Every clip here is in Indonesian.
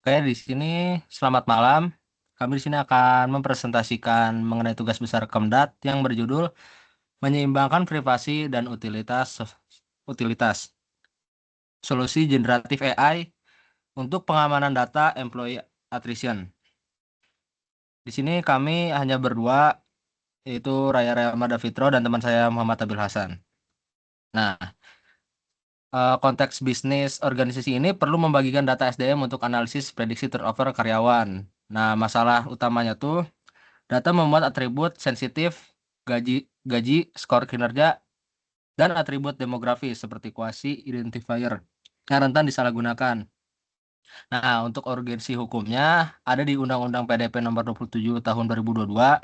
Oke, di sini selamat malam. Kami di sini akan mempresentasikan mengenai tugas besar Kemdat yang berjudul Menyeimbangkan Privasi dan Utilitas Solusi Generatif AI untuk Pengamanan Data Employee Attrition. Di sini kami hanya berdua, yaitu Raya Rama Davitro dan teman saya Muhammad Abil Hasan. Nah, konteks bisnis organisasi ini perlu membagikan data SDM untuk analisis prediksi turnover karyawan. Nah, masalah utamanya tuh data memuat atribut sensitif, gaji, gaji, skor kinerja, dan atribut demografis seperti quasi identifier yang rentan disalahgunakan. Nah, untuk urgensi hukumnya ada di Undang-Undang PDP Nomor 27 Tahun 2022,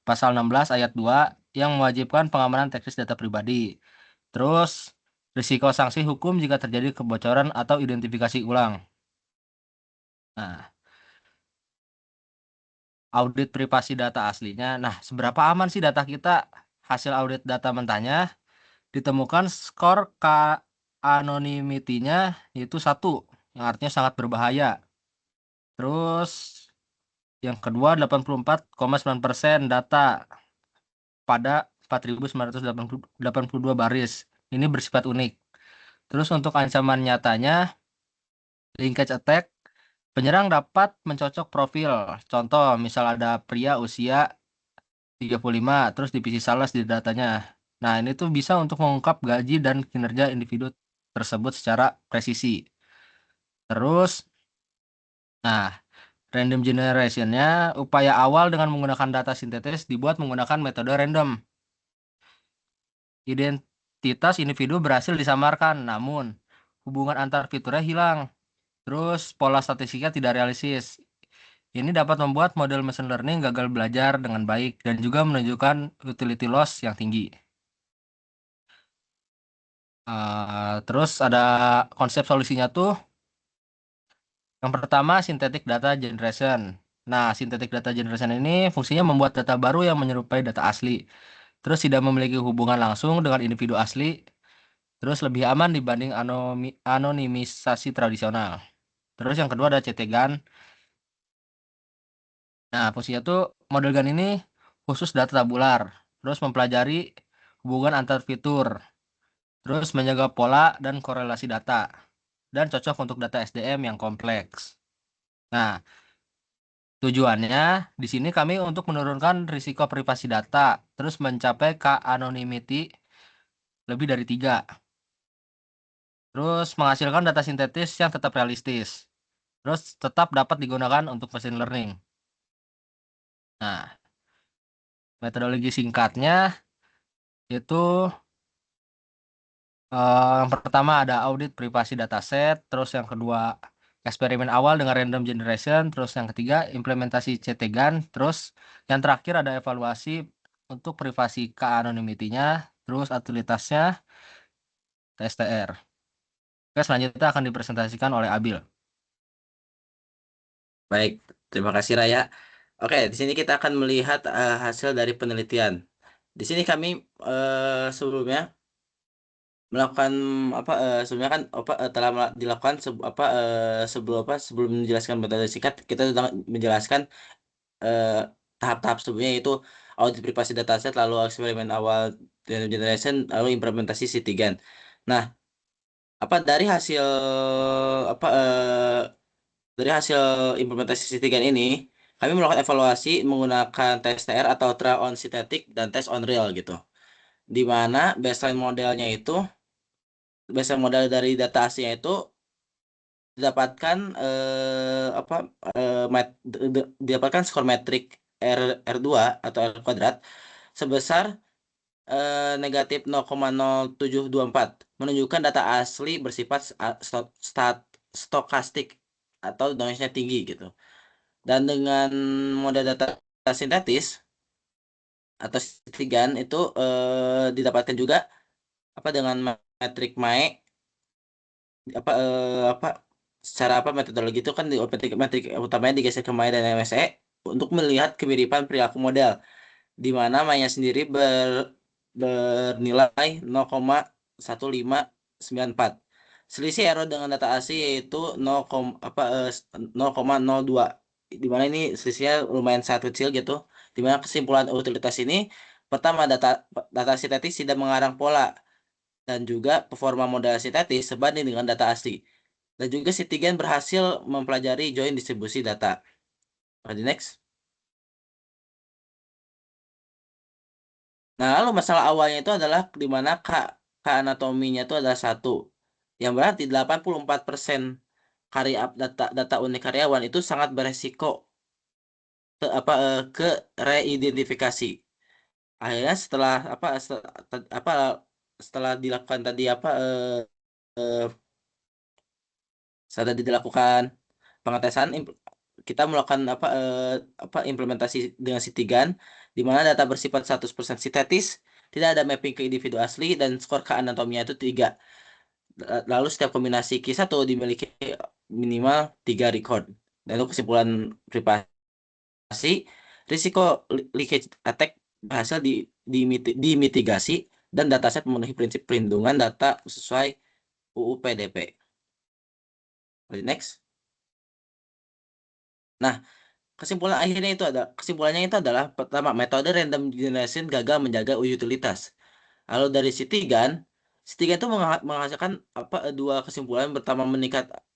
Pasal 16 Ayat 2 yang mewajibkan pengamanan teknis data pribadi. Terus, risiko sanksi hukum jika terjadi kebocoran atau identifikasi ulang. Nah, audit privasi data aslinya. Nah, seberapa aman sih data kita? Hasil audit data mentahnya ditemukan skor anonymity-nya yaitu 1, yang artinya sangat berbahaya. Terus yang kedua 84,9% data pada 4.982 baris. Ini bersifat unik. Terus untuk ancaman nyatanya, linkage attack, penyerang dapat mencocok profil. Contoh, misal ada pria usia 35, terus divisi sales di datanya. Nah, ini tuh bisa untuk mengungkap gaji dan kinerja individu tersebut secara presisi. Terus, nah, random generation-nya upaya awal dengan menggunakan data sintetis dibuat menggunakan metode random. Identitas individu berhasil disamarkan, namun hubungan antar fiturnya hilang. Terus, pola statistiknya tidak realistis. Ini dapat membuat model machine learning gagal belajar dengan baik dan juga menunjukkan utility loss yang tinggi. Terus ada konsep solusinya tuh. Yang pertama, synthetic data generation. Nah, synthetic data generation ini fungsinya membuat data baru yang menyerupai data asli. Terus tidak memiliki hubungan langsung dengan individu asli. Terus lebih aman dibanding anonimisasi tradisional. Terus yang kedua ada CT-GAN. Nah, fungsinya tuh model GAN ini khusus data tabular. Terus mempelajari hubungan antar fitur. Terus menjaga pola dan korelasi data. Dan cocok untuk data SDM yang kompleks. Nah, tujuannya di sini kami untuk menurunkan risiko privasi data, terus mencapai k-anonymity lebih dari 3. Terus menghasilkan data sintetis yang tetap realistis. Terus tetap dapat digunakan untuk machine learning. Nah, metodologi singkatnya itu yang pertama ada audit privasi dataset, terus yang kedua eksperimen awal dengan random generation, terus yang ketiga implementasi CT-GAN, terus yang terakhir ada evaluasi untuk privasi k-anonymity-nya, terus utilitasnya TSTR. Oke, selanjutnya akan dipresentasikan oleh Abil. Baik, terima kasih Raya. Oke, di sini kita akan melihat hasil dari penelitian. Di sini kami sebelumnya melakukan sebelumnya kan telah dilakukan sebelum menjelaskan metode singkat, kita sudah menjelaskan eh, tahap-tahap sebelumnya, yaitu audit privasi dataset, lalu eksperimen awal dan generation, lalu implementasi Citigan. Nah, apa dari hasil apa dari hasil implementasi Citigan ini, kami melakukan evaluasi menggunakan tes TR atau trial on synthetic dan tes on real gitu. Di mana baseline model dari data aslinya itu didapatkan didapatkan skor metrik R2 atau R kuadrat sebesar negatif 0,0724, menunjukkan data asli bersifat stokastik atau noise-nya tinggi gitu. Dan dengan model data sintetis atau Stigan itu didapatkan juga dengan metrik MAE, apa eh, apa secara metodologi itu kan metrik utamanya digeser ke MAE dan MSE untuk melihat kemiripan perilaku model, di mana MAE-nya sendiri bernilai 0,1594, Selisih error dengan data asli yaitu 0,02. Di mana ini selisihnya lumayan sangat kecil gitu. Di mana kesimpulan utilitas ini pertama data sintetis tidak mengarang pola dan juga performa model sintetis sebanding dengan data asli. Dan juga Citigen berhasil mempelajari join distribusi data. Oke, next. Nah, lalu masalah awalnya itu adalah di mana K anatominya itu adalah 1. Yang berarti 84% karya data unik karyawan itu sangat beresiko ke reidentifikasi. Akhirnya setelah dilakukan tadi setelah dilakukan pengetesan, kita melakukan implementasi dengan Citigan, di mana data bersifat 100% sintetis, tidak ada mapping ke individu asli, dan skor ke anatominya itu 3. Lalu setiap kombinasi Q1 dimiliki minimal 3 record. Dan itu kesimpulan privasi, risiko leakage attack berhasil dimitigasi, dan dataset memenuhi prinsip perlindungan data sesuai UU PDP. Next. Nah, kesimpulannya itu adalah pertama, metode random generation gagal menjaga utilitas. Lalu dari Citigan itu menghasilkan dua kesimpulan. Pertama,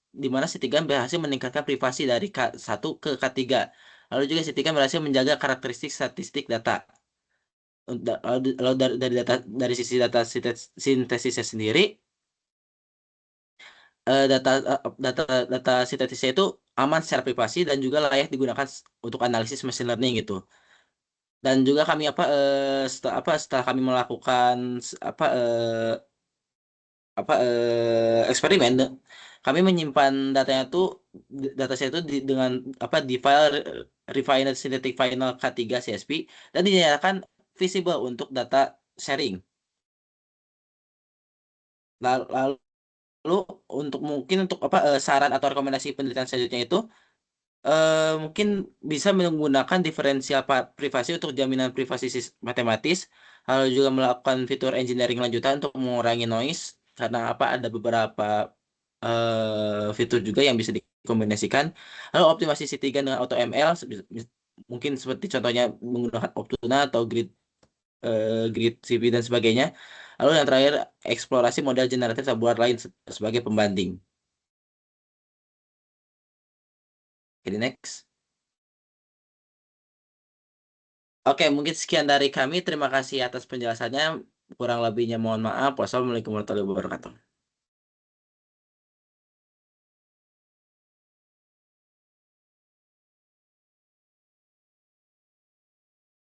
di mana Citigan berhasil meningkatkan privasi dari K1 ke K3. Lalu juga Citigan berhasil menjaga karakteristik statistik data. Lalu dari sisi data sintesisnya sendiri, eh, data data sintetisnya itu aman secara privasi dan juga layak digunakan untuk analisis machine learning gitu. Dan juga kami setelah kami melakukan eksperimen, kami menyimpan data saya itu dengan di file refined synthetic final K3 CSV, dan dinyatakan visible untuk data sharing. Lalu mungkin untuk saran atau rekomendasi penelitian selanjutnya itu, mungkin bisa menggunakan diferensial privasi untuk jaminan privasi matematis, lalu juga melakukan fitur engineering lanjutan untuk mengurangi noise, karena ada beberapa fitur juga yang bisa dikombinasikan. Lalu optimasi C3 dengan AutoML, mungkin seperti contohnya menggunakan Optuna atau Grid CV dan sebagainya. Lalu yang terakhir, eksplorasi model generatif tabular lain sebagai pembanding. Oke, next. Oke, mungkin sekian dari kami. Terima kasih atas penjelasannya. Kurang lebihnya mohon maaf. Wassalamualaikum warahmatullahi wabarakatuh.